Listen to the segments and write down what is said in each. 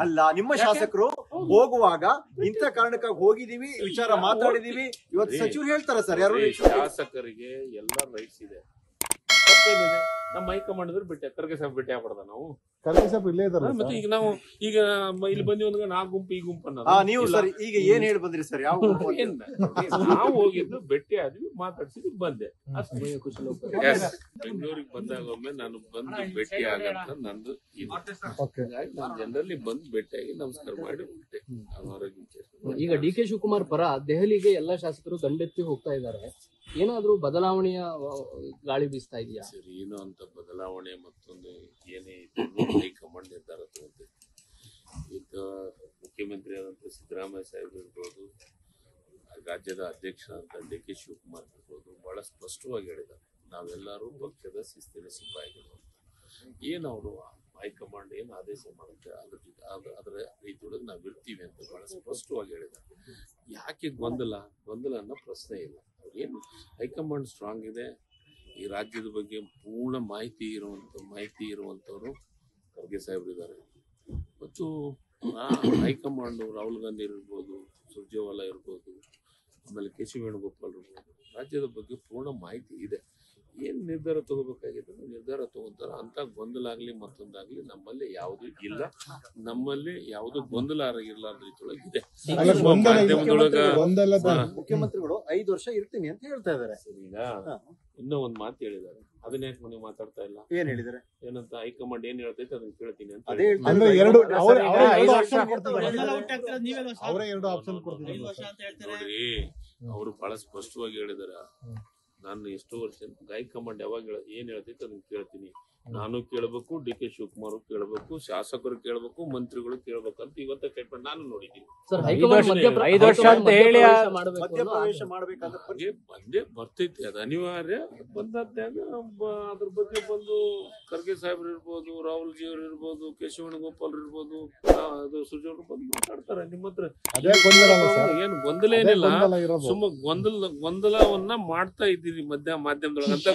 ಅಲ್ಲ, ನಿಮ್ಮ ಶಾಸಕರು ಹೋಗುವಾಗ ಇಂಥ ಕಾರಣಕ್ಕಾಗಿ ಹೋಗಿದೀವಿ, ವಿಚಾರ ಮಾತಾಡಿದೀವಿ, ಇವತ್ತು ಸಚಿವರು ಹೇಳ್ತಾರೆ ಸರ್. ಯಾರು ಶಾಸಕರಿಗೆ ಎಲ್ಲ ರೈಟ್ಸ್ ಇದೆ, ತಪ್ಪೇನಿದೆ? ನಮ್ಮ ಹೈಕಮಾಂಡ್ ಅಂದ್ರೆ ಬಿಟ್ಟೆ ಖರ್ಗೆ ಸಾಹೇಬ್ ಭೇಟಿ ಆಗ್ಬಾರ್ದ ನಾವು? ಖರ್ಗೆ ಸಾಹೇಬ್ ಇಲ್ಲೇ ಇದಾರೆ. ಮತ್ತೆ ಈಗ ನಾವು ಈಗ ಇಲ್ಲಿ ಬಂದಿವಿ ಅಂದ್ರೆ ನಾ ಗುಂಪು ಈ ಗುಂಪು ಅನ್ನೋದು ನೀವು ಸರ್ ಈಗ ಏನ್ ಹೇಳಿ ಬಂದ್ರಿ ಸರ್? ಯಾವ ನಾವು ಹೋಗಿದ್ದು ಭೇಟಿ ಆದ್ವಿ, ಮಾತಾಡ್ಸಿದ್ವಿ, ಬಂದೆ. ಬೆಂಗಳೂರಿಗೆ ಬಂದಾಗ ಒಮ್ಮೆ ನಾನು ಬಂದು ಭೇಟಿ ಆಗಂತ ನಂದು ಹಾಗಾಗಿ ನಾನು ಜನರಲ್ಲಿ ಬಂದು ಭೇಟಿಯಾಗಿ ನಮಸ್ಕಾರ ಮಾಡಿ ಬಿಟ್ಟೆ. ಈಗ ಡಿ.ಕೆ. ಶಿವಕುಮಾರ್ ಪರ ದೆಹಲಿಗೆ ಎಲ್ಲಾ ಶಾಸಕರು ದಂಡೆತ್ತಿ ಹೋಗ್ತಾ ಇದ್ದಾರೆ. ಏನಾದ್ರೂ ಬದಲಾವಣೆಯ ಗಾಳಿ ಬೀಸ್ತಾ ಇದೆಯಾ ಸರಿ? ಏನೋ ಅಂತ ಬದಲಾವಣೆ ಮತ್ತೊಂದು ಏನೇ ಹೈಕಮಾಂಡ್ ನಿರ್ಧಾರ ತಗೊಂಡಿದೆ. ಈಗ ಮುಖ್ಯಮಂತ್ರಿ ಆದಂತ ಸಿದ್ದರಾಮಯ್ಯ ಸಾಹೇಬ್ ಇರ್ಬೋದು, ರಾಜ್ಯದ ಅಧ್ಯಕ್ಷರಾದಂತ ಡಿ.ಕೆ. ಶಿವಕುಮಾರ್ ಇರ್ಬೋದು, ಬಹಳ ಸ್ಪಷ್ಟವಾಗಿ ಹೇಳಿದ್ದಾರೆ, ನಾವೆಲ್ಲರೂ ಪಕ್ಷದ ಶಿಸ್ತಿನ ಸಿಪಾಯಿಗಳು ಅಂತ. ಏನು ಅವರು ಹೈಕಮಾಂಡ್ ಏನು ಆದೇಶ ಮಾಡುತ್ತೆ ಅದರ ರೀತಿಯೊಳಗೆ ನಾವು ಇರ್ತೀವಿ ಅಂತ ಬಹಳ ಸ್ಪಷ್ಟವಾಗಿ ಹೇಳಿದ್ದಾರೆ. ಯಾಕೆ ಗೊಂದಲ ಅನ್ನೋ ಪ್ರಶ್ನೆ ಇಲ್ಲ. ಅವ್ರೇನು ಹೈಕಮಾಂಡ್ ಸ್ಟ್ರಾಂಗ್ ಇದೆ, ಈ ರಾಜ್ಯದ ಬಗ್ಗೆ ಪೂರ್ಣ ಮಾಹಿತಿ ಇರುವಂತವ್ರು ಖರ್ಗೆ ಸಾಹೇಬ್ರು ಇದ್ದಾರೆ. ಮತ್ತು ಹೈಕಮಾಂಡ್ ರಾಹುಲ್ ಗಾಂಧಿ ಇರ್ಬೋದು, ಸುರ್ಜೇವಾಲಾ ಇರ್ಬೋದು, ಆಮೇಲೆ ಕೆ.ಸಿ. ವೇಣುಗೋಪಾಲ್ ಇರ್ಬೋದು, ರಾಜ್ಯದ ಬಗ್ಗೆ ಪೂರ್ಣ ಮಾಹಿತಿ ಇದೆ. ಏನ್ ನಿರ್ಧಾರ ತಗೋಬೇಕಾಗಿದೆ ನಿರ್ಧಾರ ತಗೊಂತಾರ. ಅಂತ ಗೊಂದಲ ಆಗ್ಲಿ ಮತ್ತೊಂದಾಗ್ಲಿ ನಮ್ಮಲ್ಲಿ ಯಾವುದು ಇಲ್ಲ, ನಮ್ಮಲ್ಲಿ ಯಾವುದು ಗೊಂದಲ ಇರ್ಲಾರ್ದ ರೀತಿಯೊಳಗೆ ಇದೆ. ಮುಖ್ಯಮಂತ್ರಿಗಳು 5 ವರ್ಷ ಇರ್ತೀನಿ ಅಂತ ಹೇಳ್ತಾ ಇದಾರೆ. ಈಗ ಇನ್ನೂ ಒಂದ್ ಮಾತು ಹೇಳಿದ್ದಾರೆ, ಅದನ್ನೇ ನೀವು ಮಾತಾಡ್ತಾ ಇಲ್ಲ. ಏನ್ ಹೇಳಿದಾರೆ? ಏನಂತ ಹೈಕಮಾಂಡ್ ಏನ್ ಹೇಳ್ತೈತೆ ಅದನ್ನ ಕೇಳ್ತೀನಿ ಅಂತ. ನೋಡ್ರಿ, ಅವರು ಬಹಳ ಸ್ಪಷ್ಟವಾಗಿ ಹೇಳಿದಾರೆ, ನಾನು ಎಷ್ಟೋ ವರ್ಷ ಹೈಕಮಾಂಡ್ ಯಾವಾಗ ಏನ್ ಹೇಳ್ತೈತೆ ಅದನ್ನ ಕೇಳ್ತೀನಿ. ನಾನು ಕೇಳಬೇಕು, ಡಿ.ಕೆ. ಶಿವಕುಮಾರ್ ಕೇಳಬೇಕು, ಶಾಸಕರು ಕೇಳಬೇಕು, ಮಂತ್ರಿಗಳು ಕೇಳಬೇಕು ಅಂತ ಇವತ್ತ ಸ್ಟೇಟ್ಮೆಂಟ್ ನಾನು ನೋಡಿದ್ದೀನಿ. ಬಂದೇ ಬರ್ತೈತಿ, ಅದು ಅನಿವಾರ್ಯ. ಬಂದಾಗ ಅದ್ರ ಬಗ್ಗೆ ಬಂದು ಖರ್ಗೆ ಸಾಹೇಬ್ರು ಇರ್ಬೋದು, ರಾಹುಲ್ ಜಿ ಅವ್ರು ಇರ್ಬೋದು, ಕೆ.ಸಿ. ವೇಣುಗೋಪಾಲ್ ಇರ್ಬೋದು, ಅದು ಸುರ್ಜೇವಾಲಾ ಬಂದು ಮಾತಾಡ್ತಾರೆ ನಿಮ್ಮ ಹತ್ರ. ಏನು ಗೊಂದಲ ಏನಿಲ್ಲ, ಸುಮ್ಮ ಗೊಂದಲವನ್ನ ಮಾಡ್ತಾ ಇದ್ದೀರಿ ಮಾಧ್ಯಮದೊಳಗೆ ಅಂತ.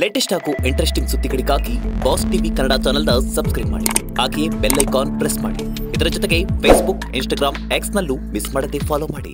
ಲೇಟೆಸ್ಟ್ ಹಾಗೂ ಇಂಟ್ರೆಸ್ಟಿಂಗ್ ಸುದ್ದಿಗಳಿಗಾಗಿ ಬಾಸ್ ಟಿವಿ ಕನ್ನಡ ಚಾನೆಲ್ನ ಸಬ್ಸ್ಕ್ರೈಬ್ ಮಾಡಿ. ಹಾಗೆಯೇ ಬೆಲ್ ಐಕಾನ್ ಪ್ರೆಸ್ ಮಾಡಿ. ಇದರ ಜೊತೆಗೆ ಫೇಸ್ಬುಕ್, ಇನ್ಸ್ಟಾಗ್ರಾಮ್, ಎಕ್ಸ್ ನಲ್ಲೂ ಮಿಸ್ ಮಾಡದೆ ಫಾಲೋ ಮಾಡಿ.